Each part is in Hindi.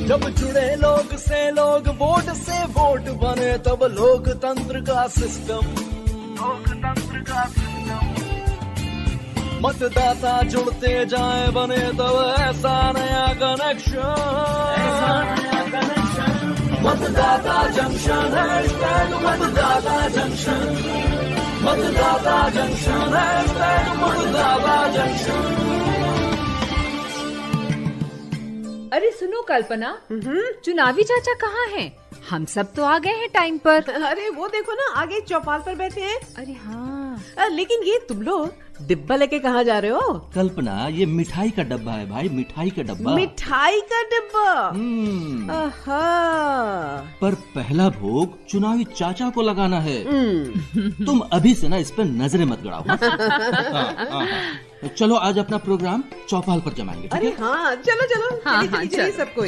जब जुड़े लोग से लोग, वोट से वोट बने, तब लोकतंत्र का सिस्टम, मतदाता जुड़ते जाए बने तब ऐसा नया कनेक्शन, मतदाता जंक्शन, मतदाता जंक्शन, मतदाता जंक्शन, मतदाता जंक्शन। अरे सुनो कल्पना, चुनावी चाचा कहाँ हैं? हम सब तो आ गए हैं टाइम पर। अरे वो देखो ना, आगे चौपाल पर बैठे हैं। अरे हाँ, लेकिन ये तुम लोग डिब्बा लेके कहाँ जा रहे हो? कल्पना, ये मिठाई का डब्बा है भाई, मिठाई का डब्बा। मिठाई का डिब्बा? आहा। पर पहला भोग चुनावी चाचा को लगाना है। तुम अभी से ना इस पर नजरें मत गड़ाओ। हाँ। चलो आज अपना प्रोग्राम चौपाल पर जमाएंगे। अरे हाँ, चलो चलो। हाँ, चलिए सबको।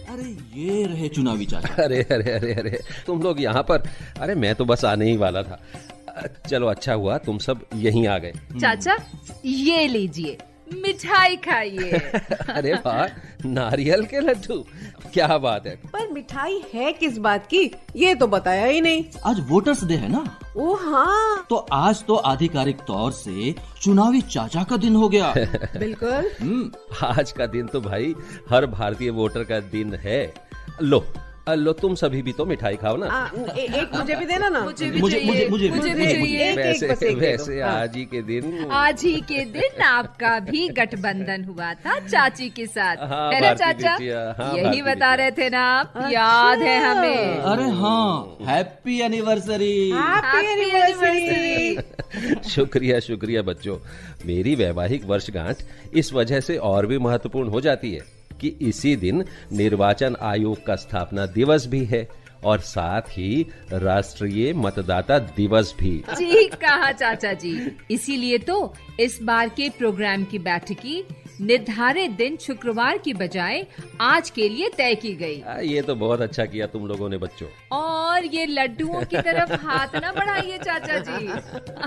अरे ये रहे चुनावी चाचा। अरे अरे अरे अरे, तुम लोग यहाँ पर? अरे मैं तो बस आने ही वाला था। चलो अच्छा हुआ तुम सब यहीं आ गए। चाचा ये लीजिए, मिठाई खाइए। अरे वाह, नारियल के लड्डू, क्या बात है। पर मिठाई है किस बात की, ये तो बताया ही नहीं। आज वोटर्स डे है ना। ओ हाँ, तो आज तो आधिकारिक तौर से चुनावी चाचा का दिन हो गया। बिल्कुल। आज का दिन तो भाई हर भारतीय वोटर का दिन है। लो तुम सभी भी तो मिठाई खाओ ना। एक मुझे भी देना ना। मुझे भी चाहिए। वैसे आज ही के दिन आपका भी गठबंधन हुआ था चाची के साथ, हाँ, है ना चाचा? हाँ, यही बता रहे थे ना आप, याद है हमें? अरे हाँ, हैप्पी एनिवर्सरी। शुक्रिया बच्चों। मेरी वैवाहिक वर्षगांठ इस वजह से और भी महत्वपूर्ण हो जाती है कि इसी दिन निर्वाचन आयोग का स्थापना दिवस भी है और साथ ही राष्ट्रीय मतदाता दिवस भी। ठीक कहा चाचा जी। इसीलिए तो इस बार के प्रोग्राम की बैठकी निर्धारित दिन शुक्रवार की बजाय आज के लिए तय की गई। ये तो बहुत अच्छा किया तुम लोगों ने बच्चों। और ये लड्डुओं की तरफ हाथ ना बढ़ाइए चाचा जी,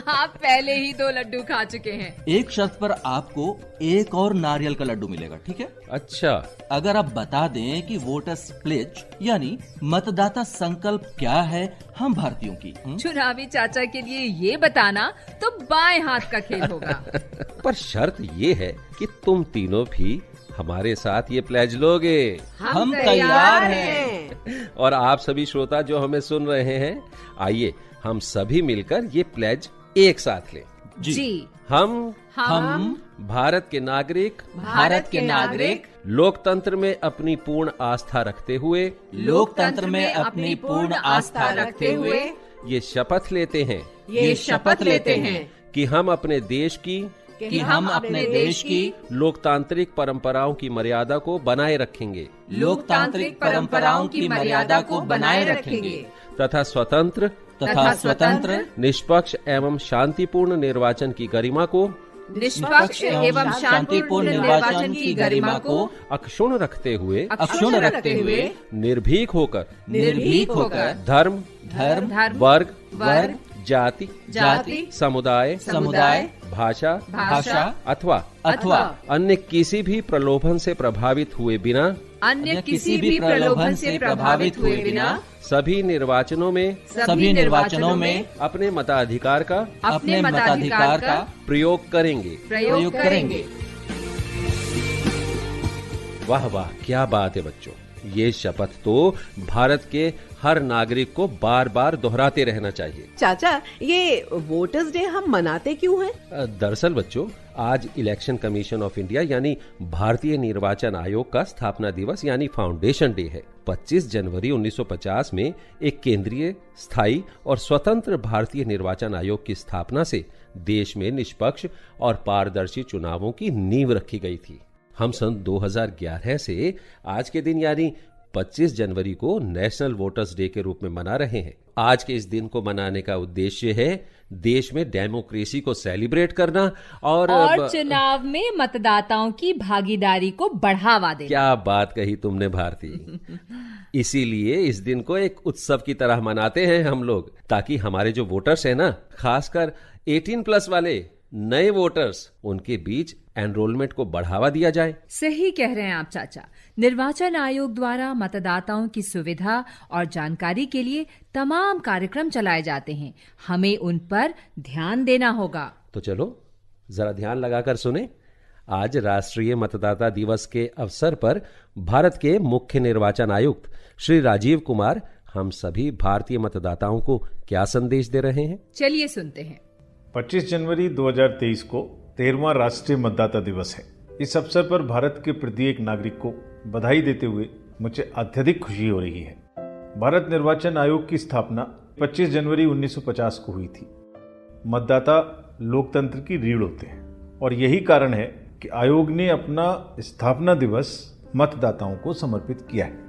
आप पहले ही 2 लड्डू खा चुके हैं। एक शर्त पर आपको एक और नारियल का लड्डू मिलेगा, ठीक है? अच्छा, अगर आप बता दें कि वोटर्स प्लेज यानी मतदाता संकल्प क्या है हम भारतीयों की। चुनावी चाचा के लिए ये बताना तो बाएं हाथ का खेल होगा। पर शर्त ये है कि तुम तीनों भी हमारे साथ ये प्लेज लोगे। हम तैयार हैं। और आप सभी श्रोता जो हमें सुन रहे हैं, आइए हम सभी मिलकर ये प्लेज एक साथ लें। जी। हम भारत के नागरिक लोकतंत्र में अपनी पूर्ण आस्था रखते हुए ये शपथ लेते हैं कि हम अपने देश की लोकतांत्रिक परंपराओं की मर्यादा को बनाए रखेंगे तथा स्वतंत्र निष्पक्ष एवं शांतिपूर्ण निर्वाचन की गरिमा को अक्षुण्ण रखते हुए निर्भीक होकर धर्म वर्ग जाति समुदाय भाषा अथवा अन्य किसी भी प्रलोभन से प्रभावित हुए बिना सभी निर्वाचनों में अपने मताधिकार का प्रयोग करेंगे। वाह वाह, क्या बात है बच्चों। ये शपथ तो भारत के हर नागरिक को बार बार दोहराते रहना चाहिए। चाचा, ये वोटर्स डे हम मनाते क्यों हैं? दरअसल बच्चों, आज इलेक्शन कमीशन ऑफ इंडिया यानी भारतीय निर्वाचन आयोग का स्थापना दिवस यानी फाउंडेशन डे है। 25 जनवरी 1950 में एक केंद्रीय, स्थायी और स्वतंत्र भारतीय निर्वाचन आयोग की स्थापना से देश में निष्पक्ष और पारदर्शी चुनावों की नींव रखी गई थी। हम सन 2011 से आज के दिन यानी 25 जनवरी को नेशनल वोटर्स डे के रूप में मना रहे हैं। आज के इस दिन को मनाने का उद्देश्य है देश में डेमोक्रेसी को सेलिब्रेट करना और चुनाव में मतदाताओं की भागीदारी को बढ़ावा देना। क्या बात कही तुमने भारती। इसीलिए इस दिन को एक उत्सव की तरह मनाते हैं हम लोग, ताकि हमारे जो वोटर्स हैं ना, खासकर 18+ वाले नए वोटर्स, उनके बीच एनरोलमेंट को बढ़ावा दिया जाए। सही कह रहे हैं आप चाचा। निर्वाचन आयोग द्वारा मतदाताओं की सुविधा और जानकारी के लिए तमाम कार्यक्रम चलाए जाते हैं, हमें उन पर ध्यान देना होगा। तो चलो जरा ध्यान लगाकर सुने। आज राष्ट्रीय मतदाता दिवस के अवसर पर भारत के मुख्य निर्वाचन आयुक्त श्री राजीव कुमार हम सभी भारतीय मतदाताओं को क्या संदेश दे रहे हैं, चलिए सुनते हैं। 25 जनवरी 2023 को 13वां राष्ट्रीय मतदाता दिवस है। इस अवसर पर भारत के प्रत्येक नागरिक को बधाई देते हुए मुझे अत्यधिक खुशी हो रही है। भारत निर्वाचन आयोग की स्थापना 25 जनवरी 1950 को हुई थी। मतदाता लोकतंत्र की रीढ़ होते हैं और यही कारण है कि आयोग ने अपना स्थापना दिवस मतदाताओं को समर्पित किया है।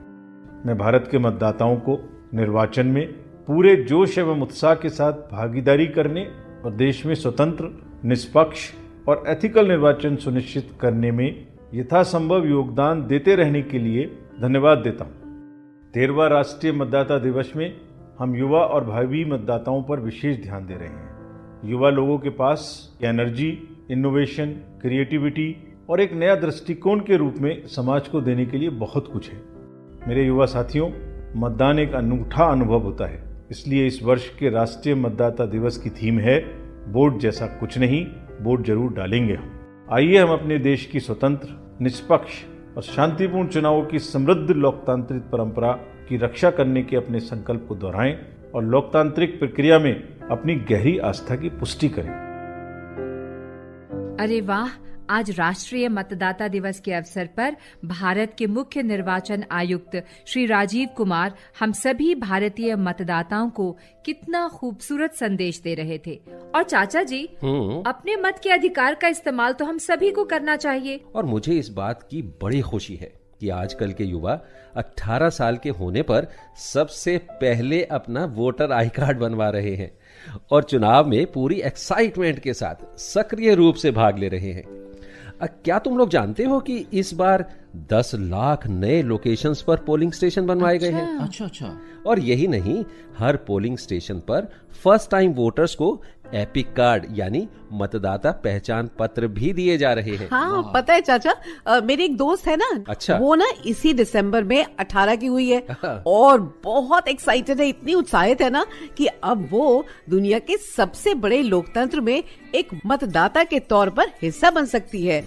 मैं भारत के मतदाताओं को निर्वाचन में पूरे जोश एवं उत्साह के साथ भागीदारी करने और देश में स्वतंत्र, निष्पक्ष और एथिकल निर्वाचन सुनिश्चित करने में यथासंभव योगदान देते रहने के लिए धन्यवाद देता हूँ। 13वां राष्ट्रीय मतदाता दिवस में हम युवा और भावी मतदाताओं पर विशेष ध्यान दे रहे हैं। युवा लोगों के पास एनर्जी, इनोवेशन, क्रिएटिविटी और एक नया दृष्टिकोण के रूप में समाज को देने के लिए बहुत कुछ है। मेरे युवा साथियों, मतदान एक अनूठा अनुभव होता है, इसलिए इस वर्ष के राष्ट्रीय मतदाता दिवस की थीम है वोट जैसा कुछ नहीं, वोट जरूर डालेंगे हम। आइए हम अपने देश की स्वतंत्र, निष्पक्ष और शांतिपूर्ण चुनावों की समृद्ध लोकतांत्रिक परंपरा की रक्षा करने के अपने संकल्प को दोहराएं और लोकतांत्रिक प्रक्रिया में अपनी गहरी आस्था की पुष्टि करें। अरे वाह, आज राष्ट्रीय मतदाता दिवस के अवसर पर भारत के मुख्य निर्वाचन आयुक्त श्री राजीव कुमार हम सभी भारतीय मतदाताओं को कितना खूबसूरत संदेश दे रहे थे। और चाचा जी, अपने मत के अधिकार का इस्तेमाल तो हम सभी को करना चाहिए। और मुझे इस बात की बड़ी खुशी है कि आजकल के युवा 18 साल के होने पर सबसे पहले अपना वोटर आई कार्ड बनवा रहे हैं और चुनाव में पूरी एक्साइटमेंट के साथ सक्रिय रूप से भाग ले रहे हैं। क्या तुम लोग जानते हो कि इस बार 10 लाख नए लोकेशंस पर पोलिंग स्टेशन बनवाए गए हैं? अच्छा। और यही नहीं, हर पोलिंग स्टेशन पर फर्स्ट टाइम वोटर्स को एपिक कार्ड यानी मतदाता पहचान पत्र भी दिए जा रहे हैं। हाँ, पता है चाचा, मेरी एक दोस्त है ना, अच्छा, वो ना इसी दिसंबर में 18 की हुई है और बहुत एक्साइटेड है, इतनी उत्साहित है ना कि अब वो दुनिया के सबसे बड़े लोकतंत्र में एक मतदाता के तौर पर हिस्सा बन सकती है।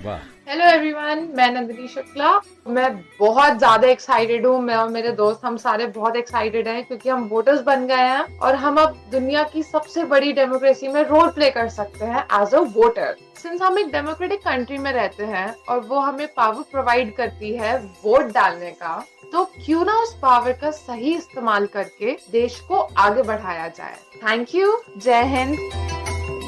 हेलो एवरीवन, मैं नंदिनी शुक्ला। मैं बहुत ज्यादा एक्साइटेड हूँ। मैं और मेरे दोस्त, हम सारे बहुत एक्साइटेड हैं क्योंकि हम वोटर्स बन गए हैं और हम अब दुनिया की सबसे बड़ी डेमोक्रेसी में रोल प्ले कर सकते हैं एज अ वोटर। सिंस हम एक डेमोक्रेटिक कंट्री में रहते हैं और वो हमें पावर प्रोवाइड करती है वोट डालने का, तो क्यों ना उस पावर का सही इस्तेमाल करके देश को आगे बढ़ाया जाए। Thank you. जय हिंद।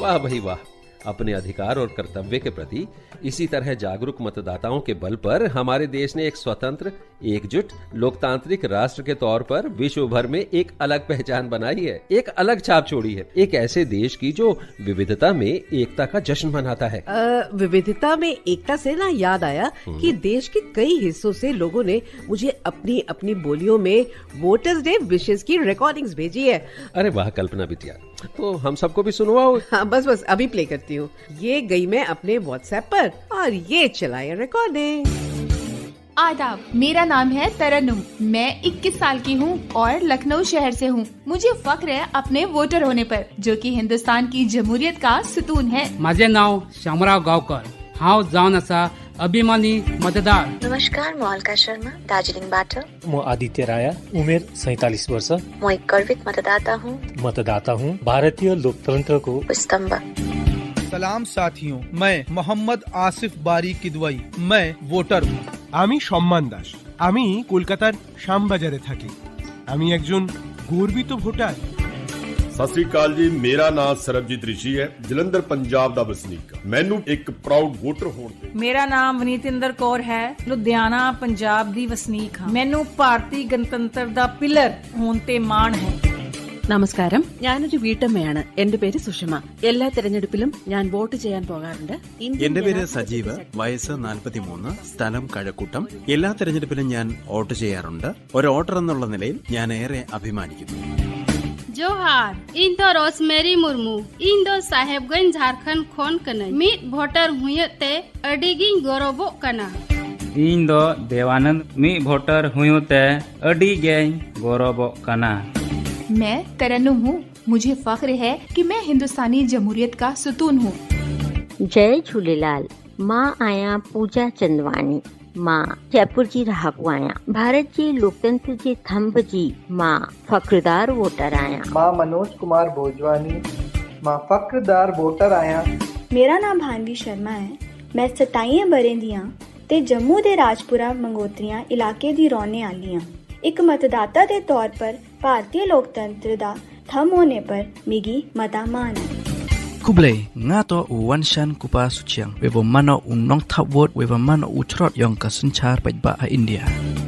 वाह भाई वाह। अपने अधिकार और कर्तव्य के प्रति इसी तरह जागरूक मतदाताओं के बल पर हमारे देश ने एक स्वतंत्र, एकजुट, लोकतांत्रिक राष्ट्र के तौर पर विश्व भर में एक अलग पहचान बनाई है, एक अलग छाप छोड़ी है। एक ऐसे देश की जो विविधता में एकता का जश्न मनाता है। विविधता में एकता से ना याद आया कि देश के कई हिस्सों से लोगों ने मुझे अपनी अपनी बोलियों में वोटर्स डे विशेस की रिकॉर्डिंग्स भेजी है। अरे वाह कल्पना बिटिया, तो हम सबको भी सुनवाओ। हाँ, बस अभी प्ले करती हूँ। ये गई मैं अपने व्हाट्सएप पर और ये चलाया रिकॉर्डिंग। आदाब, मेरा नाम है तरन्नुम। मैं 21 साल की हूँ और लखनऊ शहर से हूँ। मुझे फख्र है अपने वोटर होने पर, जो कि हिंदुस्तान की जमहूरियत का सुतून है। माझे नाव शामराव गावकर, हाव जावन आसा अभिमानी मतदार। नमस्कार, म अलका शर्मा दार्जिलिङबाट। म आदित्य राया, उमेर 47 वर्ष। म एक गर्वित मतदाता हूँ। भारतीय लोकतंत्र को स्तंभ। सलाम साथियों, मैं मोहम्मद आसिफ बारी किदवाई, मैं वोटर हूँ। আমি সম্মান দাস, আমি কলকাতার শ্যামবাজারে থাকি। আমি একজন গর্বিত ভোটার। ਸਤਿ ਸ੍ਰੀ ਅਕਾਲ ਜੀ, ਮੇਰਾ ਨਾਮ ਸਰਬਜੀਤ ਰਿਸ਼ੀ ਹੈ, ਜਲੰਧਰ ਪੰਜਾਬ ਦਾ ਵਸਨੀਕ। ਮੈਨੂੰ ਇੱਕ ਪ੍ਰਾਊਡ ਵੋਟਰ ਹੋਣ ਤੇ। ਮੇਰਾ ਨਾਮ ਵਨੀਤਿੰਦਰ ਕੌਰ ਹੈ, ਲੁਧਿਆਣਾ ਪੰਜਾਬ ਦੀ ਵਸਨੀਕ ਹਾਂ। ਮੈਨੂੰ ਭਾਰਤੀ ਗਣਤੰਤਰ ਦਾ ਪਿਲਰ ਹੋਣ ਤੇ ਮਾਣ ਹੈ। നമസ്കാരം, ഞാനൊരു വീട്ടമ്മയാണ്. എന്റെ പേര് സുഷമ. എല്ലാ തെരഞ്ഞെടുപ്പിലും ഞാൻ വോട്ട് ചെയ്യാൻ പോകാറുണ്ട്. എന്റെ പേര് സജീവ്, വയസ്സ് 43, സ്ഥലം കഴക്കൂട്ടം. എല്ലാ തെരഞ്ഞെടുപ്പിലും ഞാൻ വോട്ട് ചെയ്യാറുണ്ട്. ഒരു വോട്ടർ എന്നുള്ള നിലയിൽ ഞാൻ ഏറെ അഭിമാനിക്കുന്നു. जोहार इन तो रोसमेरी मुर्मू इन दो साहेबगंज झारखंड खोन कने मिट वोटर हुयते अडिगिन गौरवो कना इन दो देवानंद मिट वोटर हुयते अडिगेन गौरवो कना। मैं तरन्नुम हूँ। मुझे फख्र है कि मैं हिंदुस्तानी जमहूरियत का सुतून हूँ। जय झूलेलाल। मां आया पूजा चंदवानी। मां जयपुर जी रहाकू आया। भारत जी लोकतंत्र जी थंभ जी मां फख्रदार वोटर आया। मां मनोज कुमार भोजवानी। मां फख्रदार वोटर आया। मेरा नाम भानवी शर्मा है। मैं 27 बरें दियां ते जम्मू दे राजपुरा मंगोत्रियां इलाके दी रौने आली हां। एक मतदाता दे तौर पर भारतीय लोकतंत्र दा थम होने पर मिगी मता मान है। Kublai ngato uwanshan kupa suciang webo mano unong thawot webo mano utrot yong kasenchar pajba a India.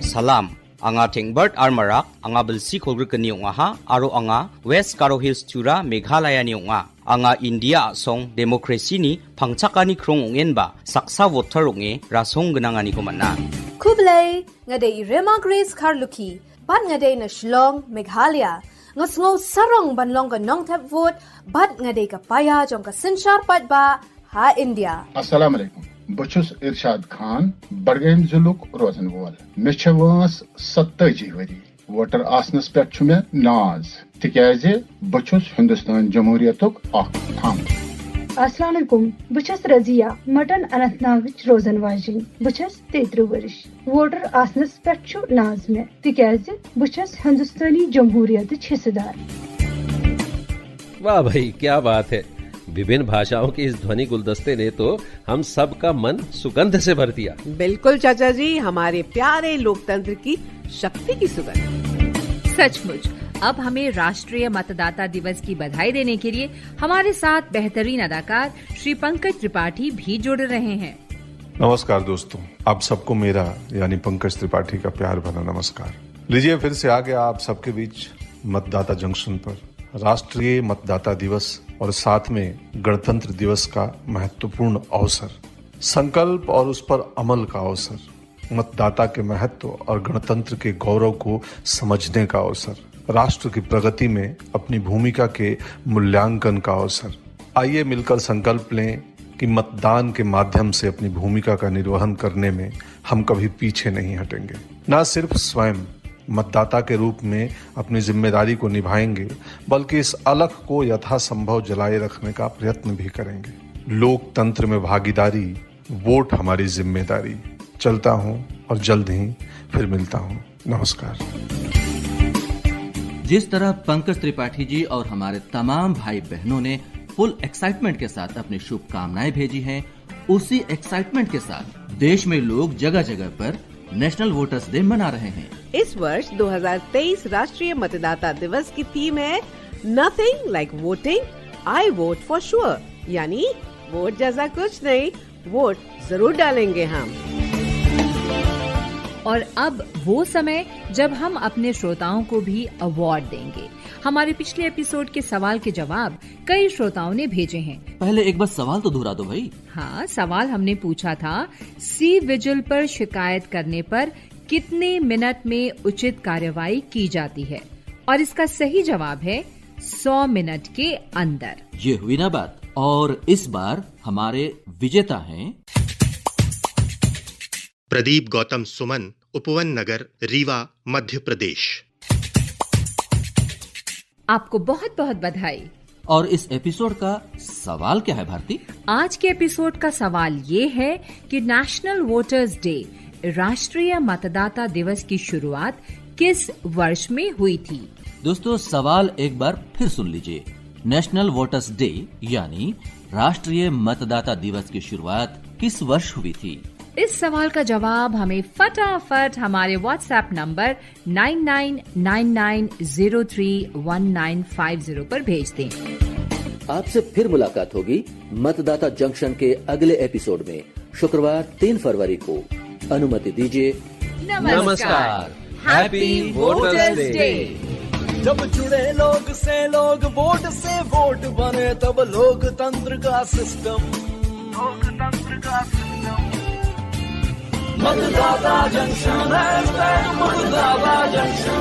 Salam anga Thengbert Armarak anga belsi khogrikani ngaha aro anga West Karo Hills Tura Meghalaya ni nga anga India song democracy ni phangchakani krong ongenba saksa voter onge rasong gnangani ko manna. Kublai ngade Irema Grace Karluki bat ngade na Shillong Meghalaya ngasngo sarong banlong ka nong tap vote bat ngade ka paya jong ka sinchar pat ba ha India. Assalamu alaikum. Bachus Irshad Khan Bargain Zuluk Rozen Wall. Mechwas 70 wari. Voter asnas pet chume naz. Tikaze Bachus Hindustan Jamhuriyatuk ak tham. अस्सलाम वालेकुम। बुचस रजिया मटन अनंतनाग रोजन वाजिन बुचस 33 वर्ष वोटर आसनस पेट्रो नाज में तिकाज बुचस हिंदुस्तानी जमहूरियत हिस्सेदार। वाह भाई क्या बात है। विभिन्न भाषाओं के इस ध्वनि गुलदस्ते ने तो हम सब का मन सुगंध से भर दिया। बिल्कुल चाचा जी, हमारे प्यारे लोकतंत्र की शक्ति की सुगंध। सचमुच अब हमें राष्ट्रीय मतदाता दिवस की बधाई देने के लिए हमारे साथ बेहतरीन अदाकार श्री पंकज त्रिपाठी भी जुड़ रहे हैं। नमस्कार दोस्तों, आप सबको मेरा यानी पंकज त्रिपाठी का प्यार भरा नमस्कार। लीजिए फिर से आ गया आप सबके बीच मतदाता जंक्शन पर राष्ट्रीय मतदाता दिवस और साथ में गणतंत्र दिवस का महत्वपूर्ण अवसर, संकल्प और उस पर अमल का अवसर, मतदाता के महत्व और गणतंत्र के गौरव को समझने का अवसर, राष्ट्र की प्रगति में अपनी भूमिका के मूल्यांकन का अवसर। आइए मिलकर संकल्प लें कि मतदान के माध्यम से अपनी भूमिका का निर्वहन करने में हम कभी पीछे नहीं हटेंगे। न सिर्फ स्वयं मतदाता के रूप में अपनी जिम्मेदारी को निभाएंगे, बल्कि इस अलख को यथासंभव जलाए रखने का प्रयत्न भी करेंगे। लोकतंत्र में भागीदारी, वोट हमारी जिम्मेदारी। चलता हूं और जल्द ही फिर मिलता हूं। नमस्कार। जिस तरह पंकज त्रिपाठी जी और हमारे तमाम भाई बहनों ने फुल एक्साइटमेंट के साथ अपनी शुभकामनाएं भेजी हैं, उसी एक्साइटमेंट के साथ देश में लोग जगह जगह पर नेशनल वोटर्स डे मना रहे हैं। इस वर्ष 2023 राष्ट्रीय मतदाता दिवस की थीम है nothing like voting, I vote for sure, यानी वोट जैसा कुछ नहीं, वोट जरूर डालेंगे हम। और अब वो समय जब हम अपने श्रोताओं को भी अवार्ड देंगे। हमारे पिछले एपिसोड के सवाल के जवाब कई श्रोताओं ने भेजे हैं। पहले एक बार सवाल तो दोहरा दो भाई। हाँ, सवाल हमने पूछा था सी विजिल पर शिकायत करने पर कितने मिनट में उचित कार्रवाई की जाती है, और इसका सही जवाब है 100 मिनट के अंदर। ये हुई ना बात। और इस बार हमारे विजेता हैं प्रदीप गौतम सुमन, उपवन नगर, रीवा, मध्य प्रदेश। आपको बहुत बहुत बधाई। और इस एपिसोड का सवाल क्या है भारती? आज के एपिसोड का सवाल ये है कि नेशनल वोटर्स डे, राष्ट्रीय मतदाता दिवस की शुरुआत किस वर्ष में हुई थी? दोस्तों, सवाल एक बार फिर सुन लीजिए। नेशनल वोटर्स डे यानी राष्ट्रीय मतदाता दिवस की शुरुआत किस वर्ष हुई थी? इस सवाल का जवाब हमें फटाफट हमारे व्हाट्सएप नंबर 9999031950 पर भेज दें। आपसे फिर मुलाकात होगी मतदाता जंक्शन के अगले एपिसोड में शुक्रवार 3 फरवरी को। अनुमति दीजिए। नमस्कार। Happy voters day. जब जुड़े लोग से लोग, वोट से वोट बने, तब लोकतंत्र का सिस्टम मतदाता जंक्शन, मतदाता जंक्शन।